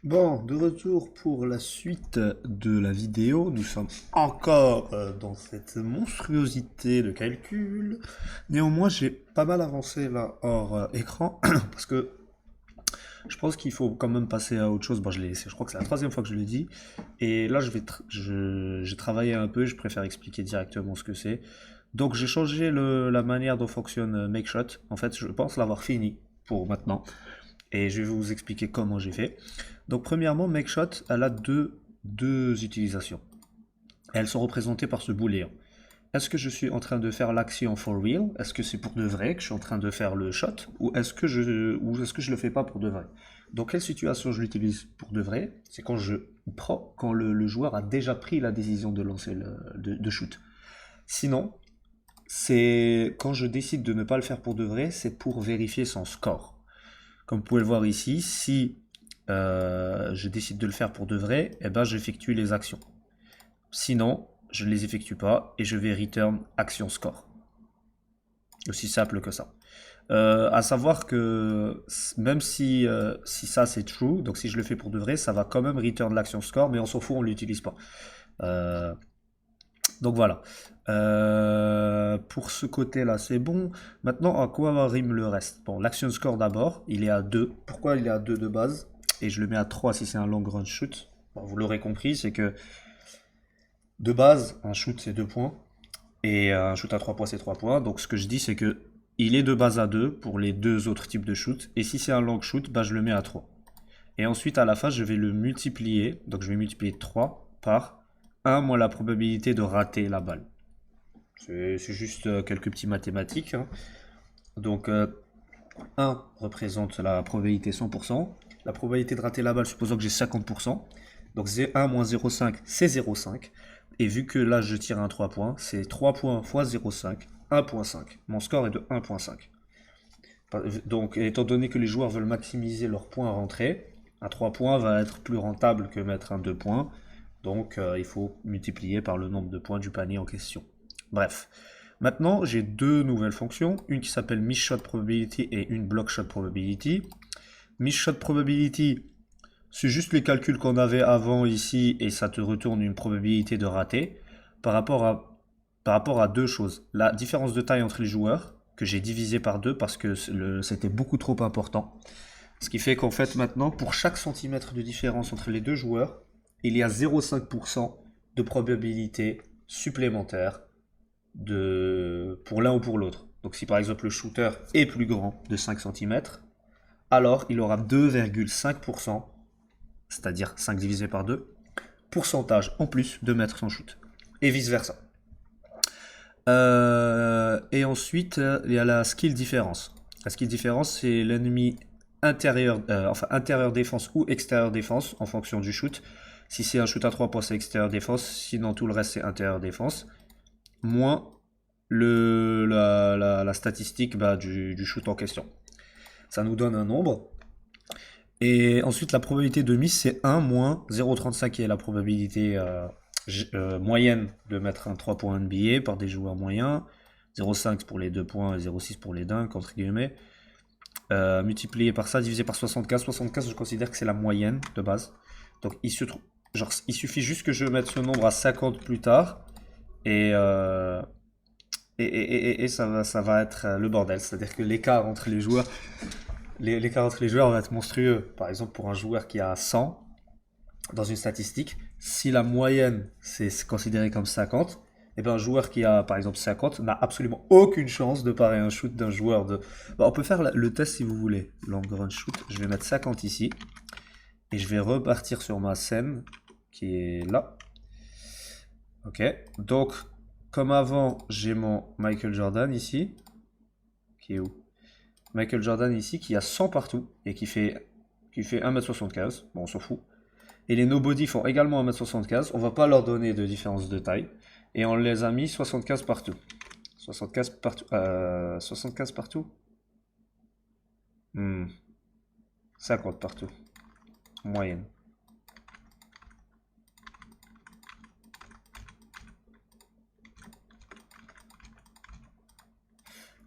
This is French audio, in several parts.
Bon, de retour pour la suite de la vidéo. Nous sommes encore dans cette monstruosité de calcul. Néanmoins, j'ai pas mal avancé là hors écran parce que je pense qu'il faut quand même passer à autre chose. Bon, je crois que c'est la troisième fois que je l'ai dit. Et là, j'ai travaillé un peu. Je préfère expliquer directement ce que c'est. Donc, j'ai changé la manière dont fonctionne MakeShot. En fait, je pense l'avoir fini pour maintenant. Et je vais vous expliquer comment j'ai fait. Donc premièrement, MakeShot, elle a deux utilisations. Elles sont représentées par ce booléen. Est-ce que je suis en train de faire l'action for real? Est-ce que c'est pour de vrai que je suis en train de faire le shot? Ou est-ce que je le fais pas pour de vrai? Dans quelle situation je l'utilise pour de vrai? C'est quand le joueur a déjà pris la décision de lancer de shoot. Sinon, c'est quand je décide de ne pas le faire pour de vrai, c'est pour vérifier son score. Comme vous pouvez le voir ici, si je décide de le faire pour de vrai, eh ben, j'effectue les actions. Sinon, je ne les effectue pas et je vais return action score. Aussi simple que ça. À savoir que même si ça c'est true, donc si je le fais pour de vrai, ça va quand même return l'action score, mais on s'en fout, on ne l'utilise pas. Euh, donc voilà. Pour ce côté-là, c'est bon. Maintenant, à quoi rime le reste? Bon, l'action score d'abord, il est à 2. Pourquoi il est à 2 de base? Et je le mets à 3 si c'est un long run shoot. Bon, vous l'aurez compris, c'est que de base, un shoot c'est 2 points. Et un shoot à 3 points c'est 3 points. Donc ce que je dis, c'est que il est de base à 2 pour les deux autres types de shoot. Et si c'est un long shoot, bah, je le mets à 3. Et ensuite, à la fin, je vais le multiplier. Donc je vais multiplier 3 par un moins la probabilité de rater la balle. C'est juste quelques petits mathématiques, hein. Donc 1 représente la probabilité 100%. La probabilité de rater la balle, supposons que j'ai 50%. Donc 1 moins 0,5, c'est 0,5. Et vu que là, je tire un 3 points, c'est 3 points fois 0,5, 1,5. Mon score est de 1,5. Donc, étant donné que les joueurs veulent maximiser leurs points à rentrer, un 3 points va être plus rentable que mettre un 2 points. Donc, il faut multiplier par le nombre de points du panier en question. Bref. Maintenant, j'ai deux nouvelles fonctions, une qui s'appelle Miss Shot Probability et une Block Shot Probability. Miss Shot Probability, c'est juste les calculs qu'on avait avant ici et ça te retourne une probabilité de rater par rapport à, par rapport à deux choses. La différence de taille entre les joueurs, que j'ai divisé par deux parce que c'était beaucoup trop important. Ce qui fait qu'en fait maintenant, pour chaque centimètre de différence entre les deux joueurs, il y a 0,5% de probabilité supplémentaire pour l'un ou pour l'autre. Donc si par exemple le shooter est plus grand de 5 centimètres, alors il aura 2,5%, c'est-à-dire 5 divisé par 2, pourcentage en plus de mettre son shoot. Et vice-versa. Et ensuite, il y a la skill différence. La skill différence, c'est l'ennemi intérieur défense ou extérieur défense en fonction du shoot. Si c'est un shoot à 3 points, c'est extérieur défense. Sinon, tout le reste, c'est intérieur défense. Moins la statistique bah, du shoot en question. Ça nous donne un nombre. Et ensuite, la probabilité de miss, c'est 1 moins 0,35 qui est la probabilité moyenne de mettre un 3 points NBA par des joueurs moyens. 0,5 pour les 2 points et 0,6 pour les dunks, entre guillemets. Multiplié par ça, divisé par 75. 75, je considère que c'est la moyenne de base. Donc, il suffit juste que je mette ce nombre à 50 plus tard. Et, ça va être le bordel. C'est-à-dire que l'écart entre les joueurs va être monstrueux. Par exemple, pour un joueur qui a 100 dans une statistique, si la moyenne c'est considéré comme 50, et bien un joueur qui a par exemple 50 n'a absolument aucune chance de parer un shoot d'un joueur de... Bon, on peut faire le test si vous voulez. Long run shoot, je vais mettre 50 ici. Et je vais repartir sur ma scène qui est là. Ok, donc comme avant, j'ai mon Michael Jordan ici. Qui est où? Michael Jordan ici qui a 100 partout et qui fait 1m75. Bon, on s'en fout. Et les nobody font également 1m75. On va pas leur donner de différence de taille. Et on les a mis 75 partout. 75 partout. 75 partout. 50 partout. Moyenne.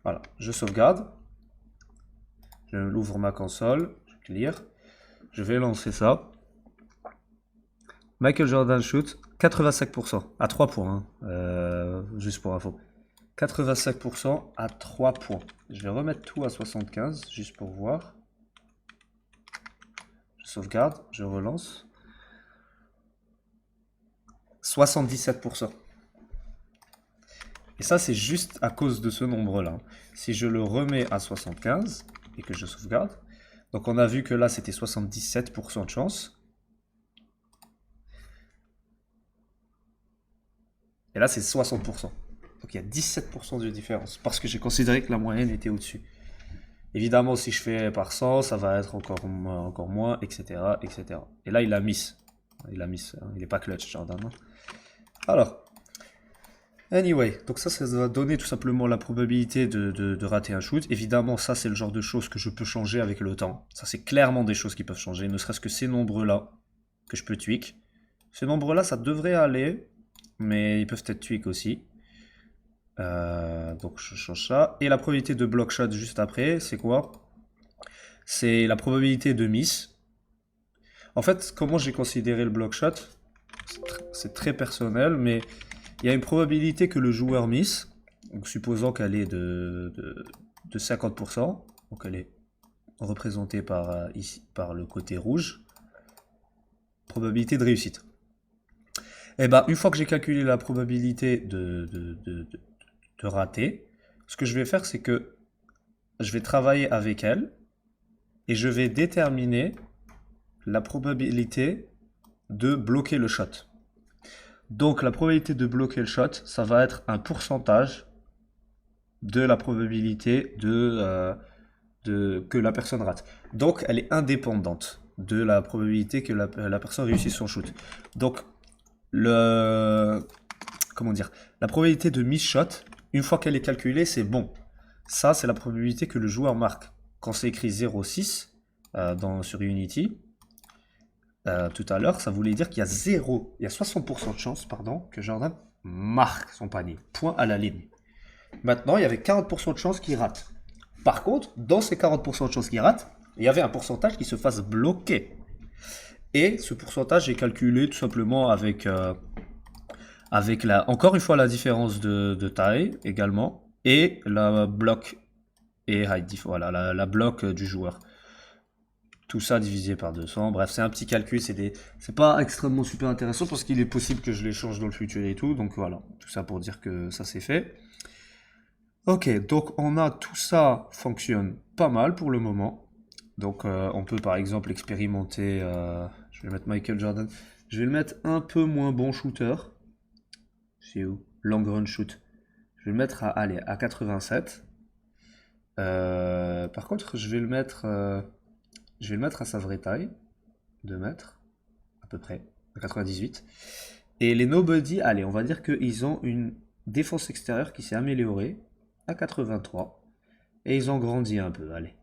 Voilà. Je sauvegarde. Je l'ouvre ma console. Je vais lire. Je vais lancer ça. Michael Jordan shoot, 85%, à 3 points, hein, juste pour info. 85% à 3 points. Je vais remettre tout à 75, juste pour voir. Je sauvegarde, je relance. 77%. Et ça, c'est juste à cause de ce nombre-là. Si je le remets à 75 et que je sauvegarde, donc on a vu que là, c'était 77% de chance. Et là, c'est 60%. Donc il y a 17% de différence parce que j'ai considéré que la moyenne était au-dessus. Évidemment, si je fais par 100, ça va être encore moins, etc., etc. Et là, il a miss. Il a miss. Hein. Il n'est pas clutch, Jordan. Hein. Alors, anyway, donc ça va donner tout simplement la probabilité de rater un shoot. Évidemment, ça, c'est le genre de choses que je peux changer avec le temps. Ça, c'est clairement des choses qui peuvent changer, ne serait-ce que ces nombres-là que je peux tweak. Ces nombres-là, ça devrait aller, mais ils peuvent être tweak aussi. Donc je change ça. Et la probabilité de block shot juste après, c'est quoi? C'est la probabilité de miss. En fait, comment j'ai considéré le block shot? C'est très personnel, mais il y a une probabilité que le joueur miss. Donc supposons qu'elle est de 50%. Donc elle est représentée par, ici, par le côté rouge. Probabilité de réussite. Et ben, une fois que j'ai calculé la probabilité de rater, ce que je vais faire, c'est que je vais travailler avec elle et je vais déterminer la probabilité de bloquer le shot. Donc la probabilité de bloquer le shot, ça va être un pourcentage de la probabilité que la personne rate. Donc elle est indépendante de la probabilité que la personne réussisse son shoot. Donc comment dire, la probabilité de miss shot, une fois qu'elle est calculée, c'est bon. Ça, c'est la probabilité que le joueur marque. Quand c'est écrit 0,6 sur Unity, tout à l'heure, ça voulait dire qu'il y a 60% de chance, que Jordan marque son panier. Point à la ligne. Maintenant, il y avait 40% de chance qu'il rate. Par contre, dans ces 40% de chance qu'il rate, il y avait un pourcentage qui se fasse bloquer. Et ce pourcentage est calculé tout simplement avec encore une fois la différence de taille également et la bloc et height, voilà, la bloc du joueur. Tout ça divisé par 200. Bref, c'est un petit calcul, c'est pas extrêmement super intéressant parce qu'il est possible que je les change dans le futur et tout. Donc voilà, tout ça pour dire que ça c'est fait. Ok, donc on a tout ça fonctionne pas mal pour le moment. Donc on peut par exemple expérimenter. Je vais mettre Michael Jordan. Je vais le mettre un peu moins bon shooter. C'est où? Long run shoot. Je vais le mettre à 87. Par contre, je vais le mettre à sa vraie taille, 2 mètres, à peu près, à 98. Et les nobody, allez, on va dire qu'ils ont une défense extérieure qui s'est améliorée à 83. Et ils ont grandi un peu, allez.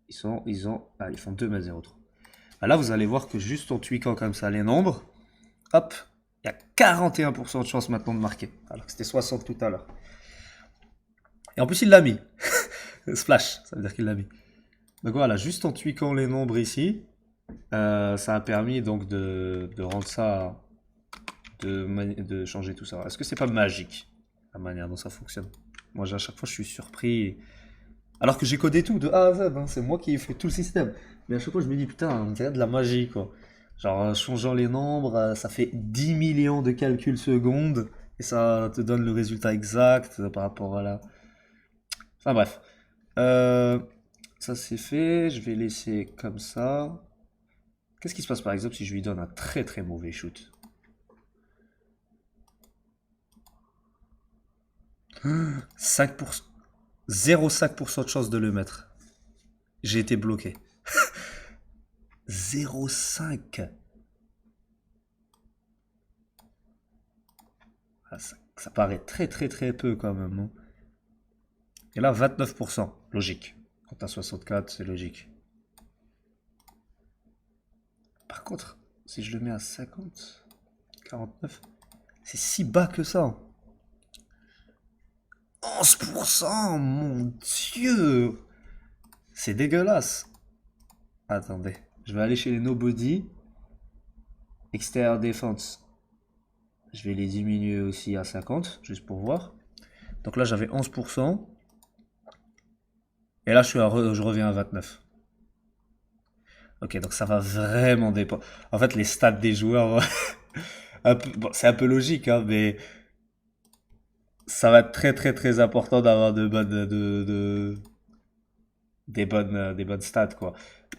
Ils font 2,03 m. Là, vous allez voir que juste en tweakant comme ça les nombres, hop, il y a 41% de chance maintenant de marquer. Alors que c'était 60 tout à l'heure. Et en plus, il l'a mis. Splash, ça veut dire qu'il l'a mis. Donc voilà, juste en tweakant les nombres ici, ça a permis donc de rendre ça, de changer tout ça. Est-ce que c'est pas magique, la manière dont ça fonctionne? Moi, à chaque fois, je suis surpris. Alors que j'ai codé tout de A à Z, hein, c'est moi qui ai fait tout le système. Mais à chaque fois, je me dis, putain, on dirait de la magie, quoi. Genre, changeant les nombres, ça fait 10 millions de calculs secondes, et ça te donne le résultat exact par rapport à la... Enfin bref. Ça c'est fait, je vais laisser comme ça. Qu'est-ce qui se passe par exemple si je lui donne un très très mauvais shoot? 5%, 0,5% de chance de le mettre. J'ai été bloqué. 0,5. Ah, ça paraît très très très peu quand même, non? Et là, 29%. Logique. Quand t'as 64, c'est logique. Par contre, si je le mets à 50, 49, c'est si bas que ça. 11%, mon Dieu! C'est dégueulasse. Attendez, je vais aller chez les nobody Exterior Defense, je vais les diminuer aussi à 50, juste pour voir. Donc là, j'avais 11%. Et là, je reviens à 29. Ok, donc ça va vraiment dépendre. En fait, les stats des joueurs, bon, c'est un peu logique, hein, mais ça va être très très très important d'avoir des bonnes stats, quoi.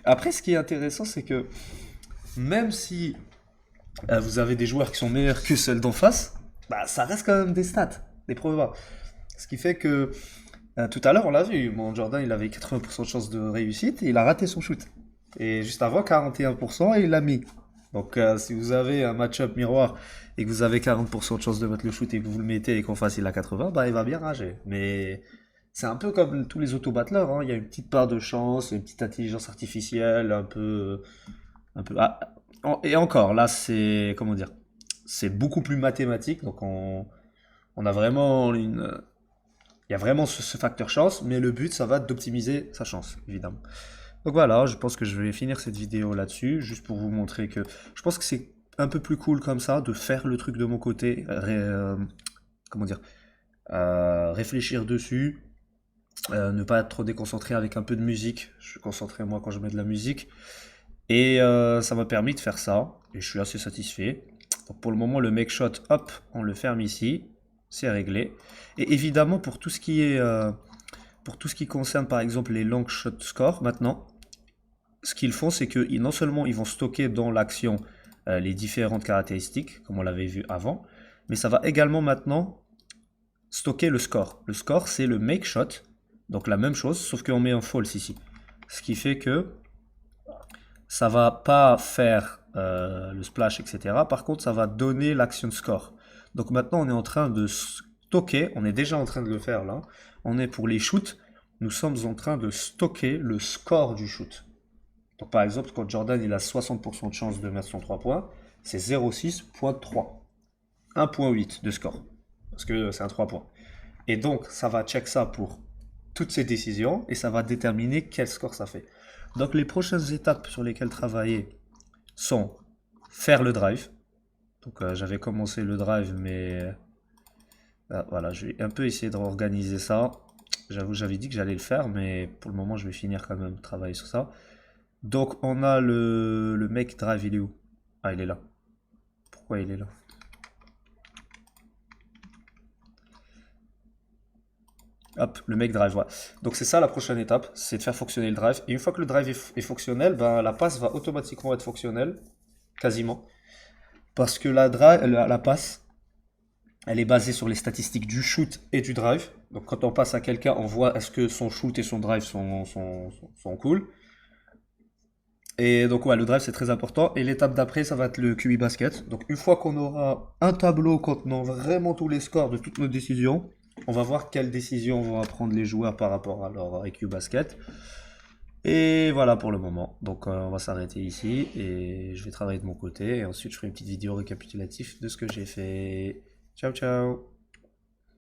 Après, ce qui est intéressant, c'est que même si vous avez des joueurs qui sont meilleurs que ceux d'en face, bah, ça reste quand même des stats, des probas. Ce qui fait que tout à l'heure, on l'a vu, mon Jordan, il avait 80% de chance de réussite et il a raté son shoot. Et juste avant, 41% et il l'a mis. Donc, si vous avez un match-up miroir et que vous avez 40% de chance de mettre le shoot et que vous le mettez et qu'en face il a 80, bah il va bien rager. Mais c'est un peu comme tous les auto-battleurs, hein. Il y a une petite part de chance, une petite intelligence artificielle, un peu. Et encore, là, c'est comment dire, c'est beaucoup plus mathématique. Donc, on a vraiment il y a vraiment ce facteur chance, mais le but, ça va être d'optimiser sa chance, évidemment. Donc voilà, je pense que je vais finir cette vidéo là-dessus, juste pour vous montrer que je pense que c'est un peu plus cool comme ça, de faire le truc de mon côté, comment dire, réfléchir dessus, ne pas être trop déconcentré avec un peu de musique. Je suis concentré moi quand je mets de la musique. Et ça m'a permis de faire ça, et je suis assez satisfait. Donc pour le moment, le make shot, hop, on le ferme ici, c'est réglé. Et évidemment, pour tout ce qui concerne par exemple les long shot score, maintenant, ce qu'ils font, c'est que non seulement ils vont stocker dans l'action les différentes caractéristiques, comme on l'avait vu avant, mais ça va également maintenant stocker le score. Le score, c'est le make shot, donc la même chose, sauf qu'on met un false ici. Ce qui fait que ça va pas faire le splash, etc. Par contre, ça va donner l'action score. Donc maintenant, on est en train de stocker, on est déjà en train de le faire là, on est pour les shoots, nous sommes en train de stocker le score du shoot. Donc par exemple, quand Jordan il a 60% de chance de mettre son 3 points, c'est 0,6.3. 1,8 de score. Parce que c'est un 3 points. Et donc, ça va check ça pour toutes ces décisions et ça va déterminer quel score ça fait. Donc les prochaines étapes sur lesquelles travailler sont faire le drive. Donc j'avais commencé le drive, mais voilà, je vais un peu essayer de réorganiser ça. J'avoue, j'avais dit que j'allais le faire, mais pour le moment, je vais finir quand même de travailler sur ça. Donc on a le make drive, il est où? Ah, il est là. Pourquoi il est là? Hop, le make drive, voilà. Donc c'est ça la prochaine étape, c'est de faire fonctionner le drive. Et une fois que le drive est fonctionnel, ben, la passe va automatiquement être fonctionnelle, quasiment. Parce que la passe, elle est basée sur les statistiques du shoot et du drive. Donc quand on passe à quelqu'un, on voit est-ce que son shoot et son drive sont cool. Et donc ouais, le drive c'est très important. Et l'étape d'après, ça va être le QI basket. Donc une fois qu'on aura un tableau contenant vraiment tous les scores de toutes nos décisions, on va voir quelles décisions vont prendre les joueurs par rapport à leur IQ basket. Et voilà pour le moment. Donc on va s'arrêter ici et je vais travailler de mon côté. Et ensuite je ferai une petite vidéo récapitulative de ce que j'ai fait. Ciao ciao.